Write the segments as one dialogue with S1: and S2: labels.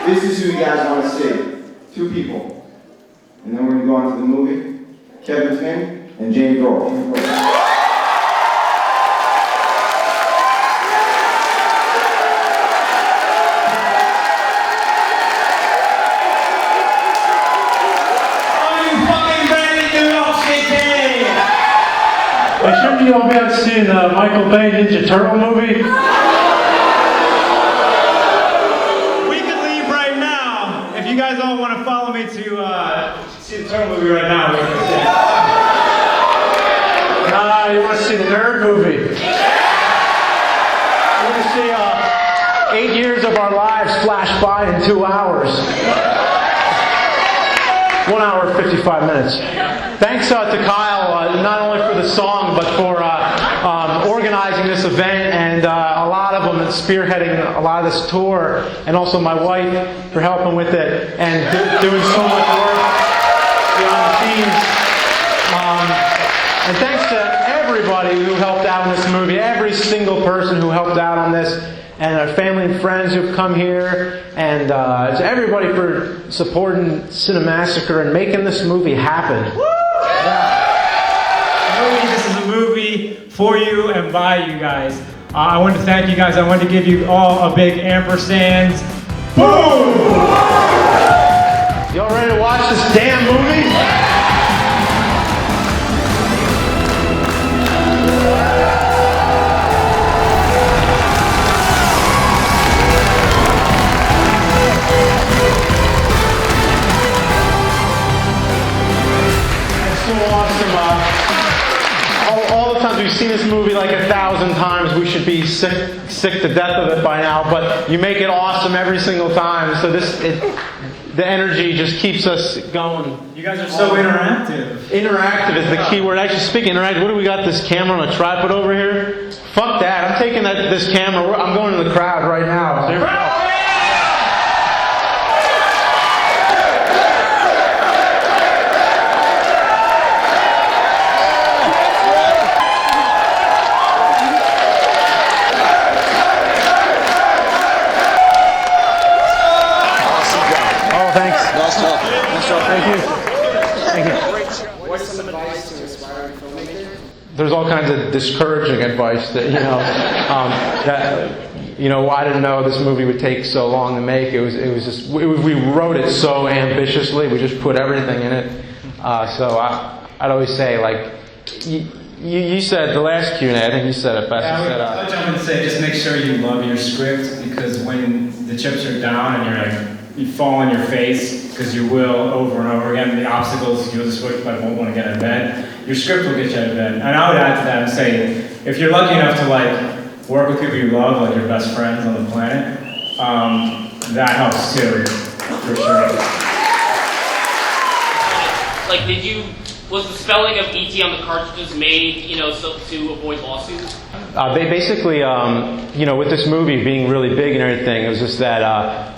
S1: This is who you guys want to see. Two people. And then we're going to go on to the movie. Kevin Finn and James Rolfe.
S2: Shouldn't you all be out seeing the Michael Bay Ninja Turtle movie?
S3: We could leave right now. If you guys all want to follow me to see the Turtle movie right now, we can see.
S2: Nah, you want to see the Nerd movie. You want to see 8 years of our lives flash by in 2 hours. 1 hour, 55 minutes. Thanks to Kyle, not only for the song, but for organizing this event, and a lot of them spearheading a lot of this tour, and also my wife for helping with it, and doing so much work behind the scenes. And thanks to everybody who helped out in this movie, every single person who helped out on this, and our family and friends who've come here, and to everybody for supporting Cinemassacre and making this movie happen.
S3: This is a movie for you and by you guys. I want to thank you guys. I want to give you all a big ampersand. Boom!
S2: Y'all ready to watch this damn movie? It's so awesome. All the times we've seen this movie like 1,000 times, we should be sick to death of it by now. But you make it awesome every single time. So the energy just keeps us going.
S3: You guys are so interactive.
S2: Interactive is the key word. Actually, speaking of interactive, what do we got? This camera on a tripod over here? Fuck that! I'm taking this camera. I'm going to the crowd right now. So here we go.
S1: What's some advice to aspiring filmmakers?
S2: There's all kinds of discouraging advice that I didn't know this movie would take so long to make. We wrote it so ambitiously. We just put everything in it. So I'd always say, like, you said the last Q&A. I think you said it best.
S3: I'll jump in and say, just make sure you love your script, because when the chips are down and you fall on your face, because you will over and over again. The obstacles you'll just won't want to get out of bed. Your script will get you out of bed. And I would add to that and say, if you're lucky enough to work with people you love, like your best friends on the planet, that helps too, for sure.
S4: Was the spelling of ET on the cartridges made, so to avoid lawsuits?
S2: Basically, with this movie being really big and everything, it was just that.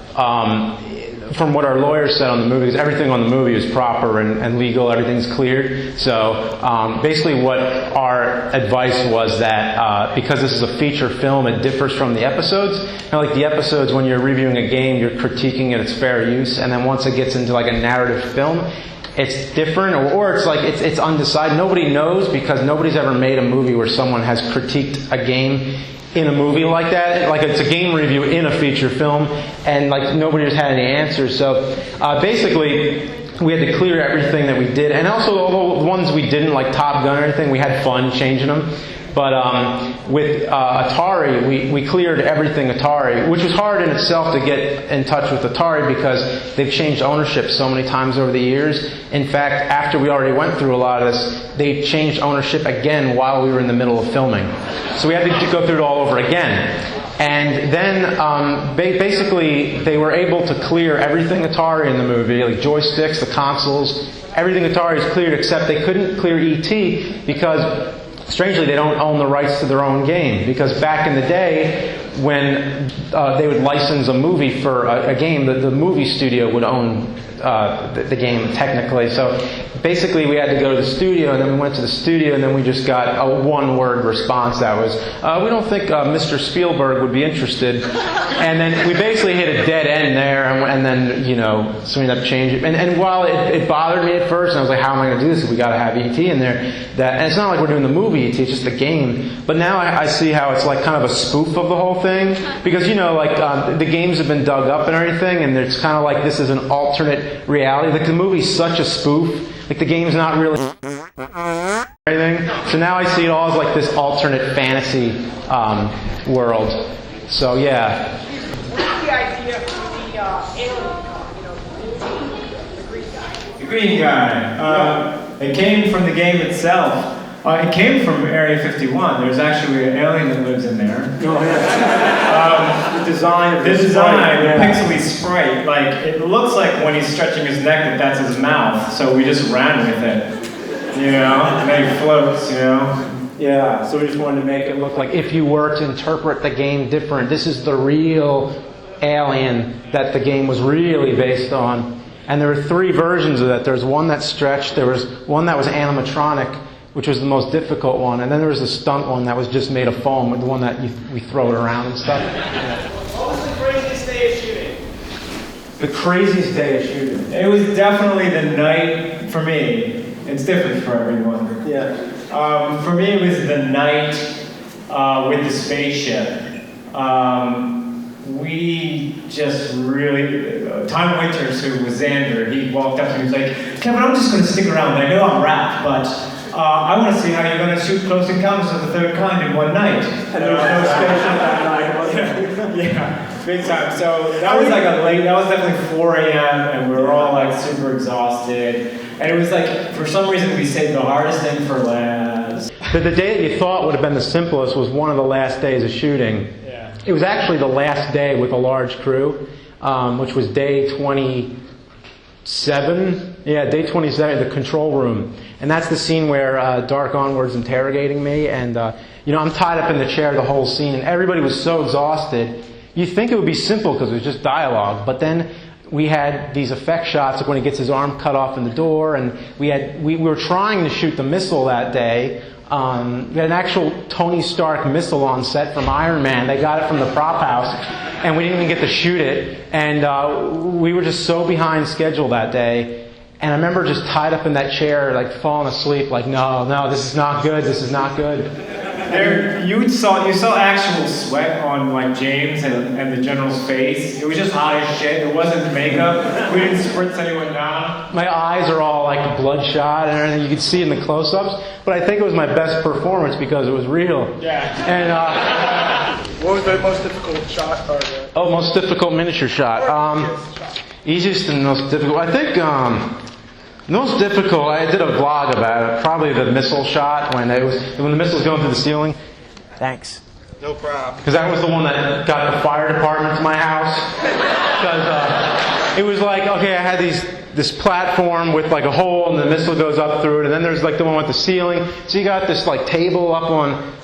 S2: From what our lawyers said on the movie, because everything on the movie is proper and legal, everything's cleared. So basically what our advice was that because this is a feature film, it differs from the episodes. Like the episodes, when you're reviewing a game, you're critiquing its fair use, and then once it gets into like a narrative film, it's different, or it's like it's undecided. Nobody knows, because nobody's ever made a movie where someone has critiqued a game in a movie like that. Like, it's a game review in a feature film, and like nobody has had any answers. So basically, we had to clear everything that we did, and also all the ones we didn't, like Top Gun or anything, we had fun changing them. But with Atari, we cleared everything Atari, which was hard in itself to get in touch with Atari, because they've changed ownership so many times over the years. In fact, after we already went through a lot of this, they changed ownership again while we were in the middle of filming. So we had to go through it all over again. And then basically they were able to clear everything Atari in the movie, like joysticks, the consoles, everything Atari is cleared, except they couldn't clear ET because, strangely, they don't own the rights to their own game. Because back in the day, when they would license a movie for a game, the movie studio would own the game technically. So basically we had to go to the studio, and then we went to the studio, and then we just got a one-word response that was, we don't think Mr. Spielberg would be interested. And then we basically hit a dead end there, and then, so we ended up changing. And while it bothered me at first, and I was like, how am I going to do this? We got to have E.T. in there. And it's not like we're doing the movie E.T., it's just the game. But now I see how it's like kind of a spoof of the whole thing. Because, the games have been dug up and everything, and it's kind of like this is an alternate reality. Like the movie's such a spoof. Like the game's not really anything. So now I see it all as like this alternate fantasy world. So yeah.
S5: What's the idea for the alien the green guy?
S3: It came from the game itself. It came from Area 51. There's actually an alien that lives in there.
S6: The design,
S3: the pixely sprite, like it looks like when he's stretching his neck that's his mouth. So we just ran with it, and then he floats,
S2: Yeah, so we just wanted to make it look like if you were to interpret the game different, this is the real alien that the game was really based on. And there were 3 versions of that. There was one that stretched, there was one that was animatronic, which was the most difficult one, and then there was the stunt one that was just made of foam, the one that we throw it around and stuff.
S5: What was the craziest day of shooting?
S2: The craziest day of shooting.
S3: It was definitely the night for me. It's different for everyone.
S6: Yeah.
S3: For me, it was the night with the spaceship. We just really... Tom Winters, who was Xander, he walked up to me and was like, Kevin, I'm just going to stick around. I know I'm wrapped, but I want to see how you're going to shoot Close Encounters of the Third Kind in one night.
S6: And there was no spaceship that night, was there?
S3: Yeah, big time. So that was that was definitely 4 a.m. and we were all like super exhausted. And it was like, for some reason, we saved the hardest thing for last.
S2: But the day that you thought would have been the simplest was one of the last days of shooting.
S3: Yeah.
S2: It was actually the last day with a large crew, which was day 27. Yeah, day 27, the control room. And that's the scene where Dark Onward's interrogating me, and I'm tied up in the chair the whole scene, and everybody was so exhausted. You'd think it would be simple because it was just dialogue, but then we had these effect shots of when he gets his arm cut off in the door, and we were trying to shoot the missile that day. We had an actual Tony Stark missile on set from Iron Man. They got it from the prop house, and we didn't even get to shoot it. And we were just so behind schedule that day. And I remember just tied up in that chair, like falling asleep, like, no, this is not good, this is not good.
S3: You saw actual sweat on like James and the general's face. It was just hot as shit. It wasn't makeup. We didn't spritz anyone down.
S2: My eyes are all like bloodshot and everything. You could see in the close-ups. But I think it was my best performance because it was real.
S3: Yeah.
S2: And
S6: What was the most difficult shot? Or
S2: most difficult miniature shot. Easiest and most difficult. I think most difficult. I did a vlog about it. Probably the missile shot when the missile was going through the ceiling. Thanks.
S6: No problem.
S2: Because that was the one that got the fire department to my house. Because it was like, okay, I had this platform with like a hole, and the missile goes up through it, and then there's like the one with the ceiling. So you got this like table up on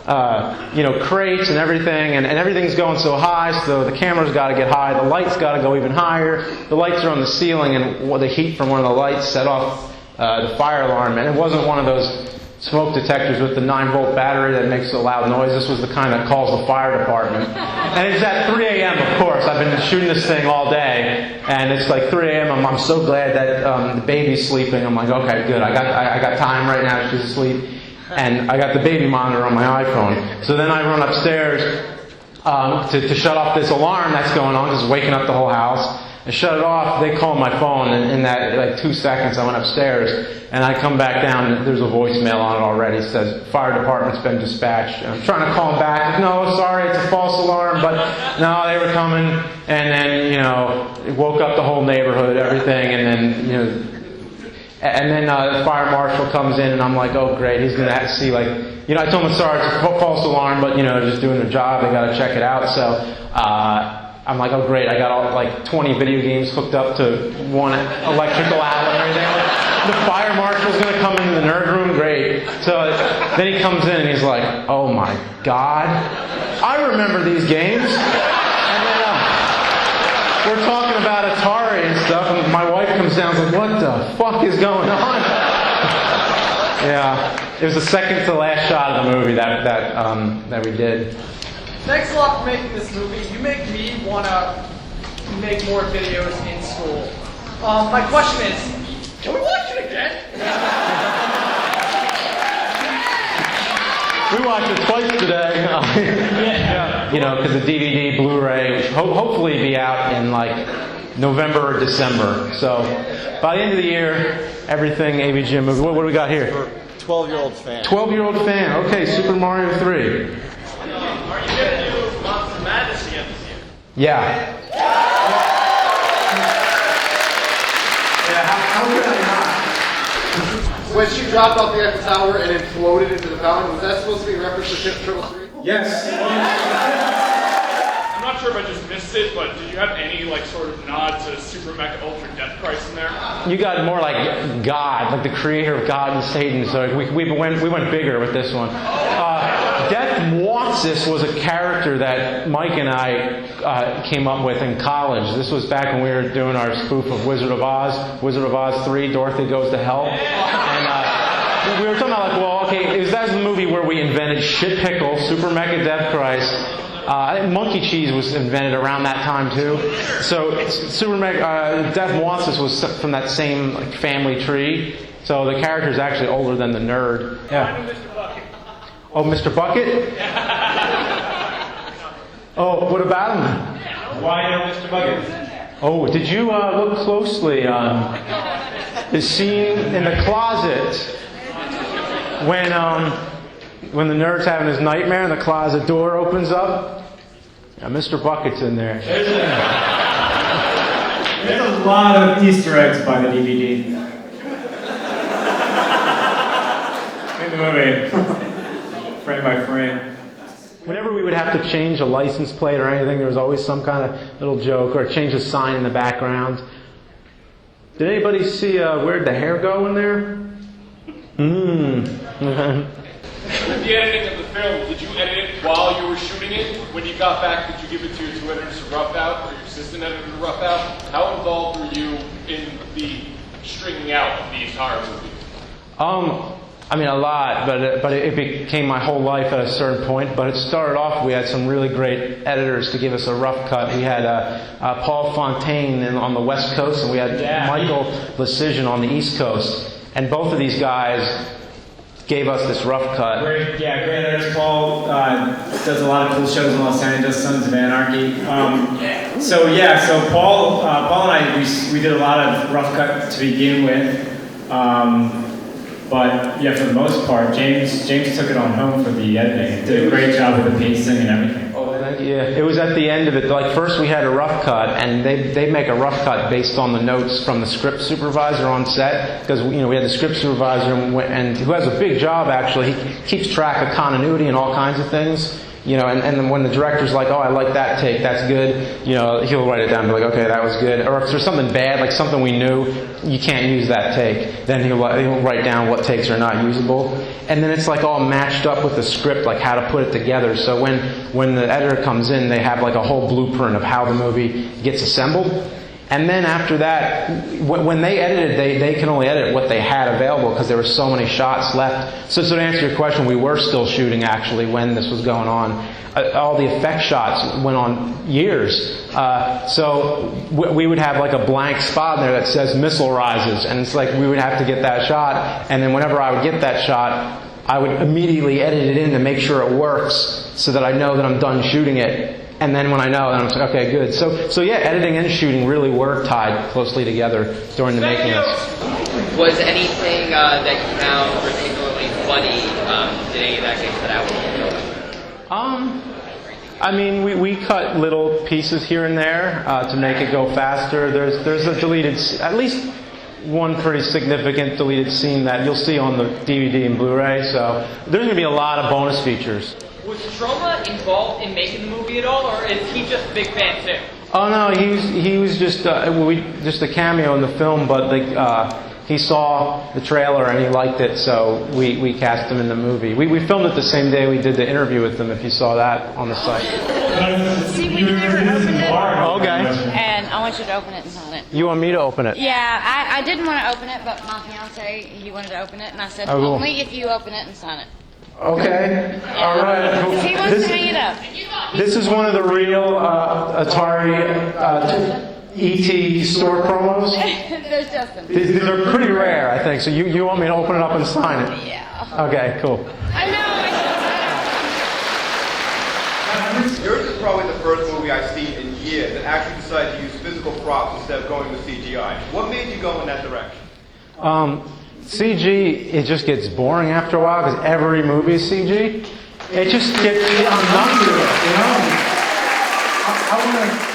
S2: crates and everything, and everything's going so high, so the camera's got to get high, the lights got to go even higher. The lights are on the ceiling, and the heat from one of the lights set off the fire alarm, and it wasn't one of those smoke detectors with the 9-volt battery that makes a loud noise. This was the kind that calls the fire department. And it's at 3 a.m., of course. I've been shooting this thing all day, and it's like 3 a.m. I'm so glad that the baby's sleeping. I'm like, okay, good. I got time right now. She's asleep. And I got the baby monitor on my iPhone. So then I run upstairs to shut off this alarm that's going on, because it's waking up the whole house. I shut it off, they called my phone, and in that like 2 seconds I went upstairs, and I come back down, and there's a voicemail on it already. It says, fire department's been dispatched. And I'm trying to call them back, no, sorry, it's a false alarm, but no, they were coming, and then, it woke up the whole neighborhood, everything, and then, and then the fire marshal comes in, and I'm like, oh great, he's going to have to see, like, I told him, sorry, it's a false alarm, but, they're just doing their job, they got to check it out, so, I'm like, oh great, I got all like 20 video games hooked up to one electrical outlet and everything. The fire marshal's going to come into the nerd room, great. So then he comes in and he's like, oh my God, I remember these games. And then we're talking about Atari and stuff, and my wife comes down and is like, what the fuck is going on? Yeah, it was the second to last shot of the movie that we did.
S5: Thanks a lot for making this movie. You make me want to make more videos in school. My question is, can we watch it again?
S2: We watched it twice today. Yeah. You know, because the DVD, Blu-ray, which hopefully be out in like November or December. So by the end of the year, everything AVGN movie. What do we got here?
S6: 12-year-old fan.
S2: 12-year-old fan. Okay, Super Mario 3.
S5: Are you going to do Monster Madness again this year?
S2: Yeah.
S7: How could I not? When she dropped off the Eiffel Tower and it floated into the fountain, was that supposed to be a reference to Ship Turtle 3?
S6: Yes.
S8: I'm not sure if I just missed it, but did you have any like sort of nod to Super Mecha Ultra Death Christ in there?
S2: You got more like God, like the creator of God and Satan. So we went bigger with this one. Death Watsis was a character that Mike and I came up with in college. This was back when we were doing our spoof of Wizard of Oz 3, Dorothy Goes to Hell. And we were talking about like, well, okay, that was the movie where we invented Shit Pickle, Super Mecha Death Christ. I think Monkey Cheese was invented around that time too. So Super Mecha Death Watsis was from that same like, family tree. So the character is actually older than the nerd. Yeah. Oh, Mr. Bucket? Oh, what about him?
S3: Why no Mr. Bucket?
S2: Oh, did you look closely on the scene in the closet when the nerd's having his nightmare and the closet door opens up? Yeah, Mr. Bucket's in there.
S3: There's a lot of Easter eggs by the DVD. In the movie. Frame by frame.
S2: Whenever we would have to change a license plate or anything, there was always some kind of little joke, or change a sign in the background. Did anybody see where'd the hair go in there?
S8: With the editing of the film, did you edit it while you were shooting it? When you got back, did you give it to your two editors to rough out, or your assistant editor to rough out? How involved were you in the stringing out of the entire movie?
S2: I mean, a lot, but it became my whole life at a certain point. But it started off, we had some really great editors to give us a rough cut. We had Paul Fontaine on the West Coast, and we had Michael Lecision on the East Coast. And both of these guys gave us this rough cut.
S3: Great editors. Paul does a lot of cool shows in Los Angeles, Sons of Anarchy. So Paul and I, we did a lot of rough cut to begin with. But yeah, for the most part, James took it on home for the editing. Did a great job with the pacing and everything.
S2: Oh, thank you. Yeah, it was at the end of it. Like first we had a rough cut, and they make a rough cut based on the notes from the script supervisor on set, because we had the script supervisor and who has a big job actually. He keeps track of continuity and all kinds of things. And then when the director's like, oh, I like that take, that's good, he'll write it down and be like, okay, that was good. Or if there's something bad, like something we knew, you can't use that take, then he'll write down what takes are not usable. And then it's like all matched up with the script, like how to put it together. So when the editor comes in, they have like a whole blueprint of how the movie gets assembled. And then after that, when they edited, they can only edit what they had available because there were so many shots left. So to answer your question, we were still shooting actually when this was going on. All the effect shots went on years. So we would have like a blank spot in there that says missile rises. And it's like we would have to get that shot. And then whenever I would get that shot, I would immediately edit it in to make sure it works so that I know that I'm done shooting it. And then when I know, then I'm like, okay, good. So yeah, editing and shooting really were tied closely together during the making of this.
S9: Was anything that you found particularly funny, did any of that get cut out?
S2: I mean, we cut little pieces here and there to make it go faster. There's a deleted, at least one pretty significant deleted scene that you'll see on the DVD and Blu-ray. So there's going to be a lot of bonus features.
S4: Was Troma involved in making the movie at all, or is he just a big fan too?
S2: Oh no, he was just just a cameo in the film, but he saw the trailer and he liked it, so we cast him in the movie. We filmed it the same day we did the interview with him, if you saw that on the site.
S10: See, we never opened it.
S2: Okay.
S10: And I want you to open it and sign it.
S2: You want me to open it?
S10: Yeah, I didn't want to open it, but my fiance, he wanted to open it, and I said,
S2: Oh, cool.
S10: only if you open it and sign it.
S2: Okay. All right.
S10: He wants to hang it up.
S2: This is one of the real Atari ET store promos.
S10: There's Justin.
S2: These are pretty rare, I think. So you want me to open it up and sign it?
S10: Yeah.
S2: Okay, cool.
S10: I know.
S11: Yours is probably the first movie I've seen in years that actually decided to use physical props instead of going with CGI. What made you go in that direction?
S2: CG, it just gets boring after a while because every movie is CG. It just gets, I'm numb to it, you know? I want to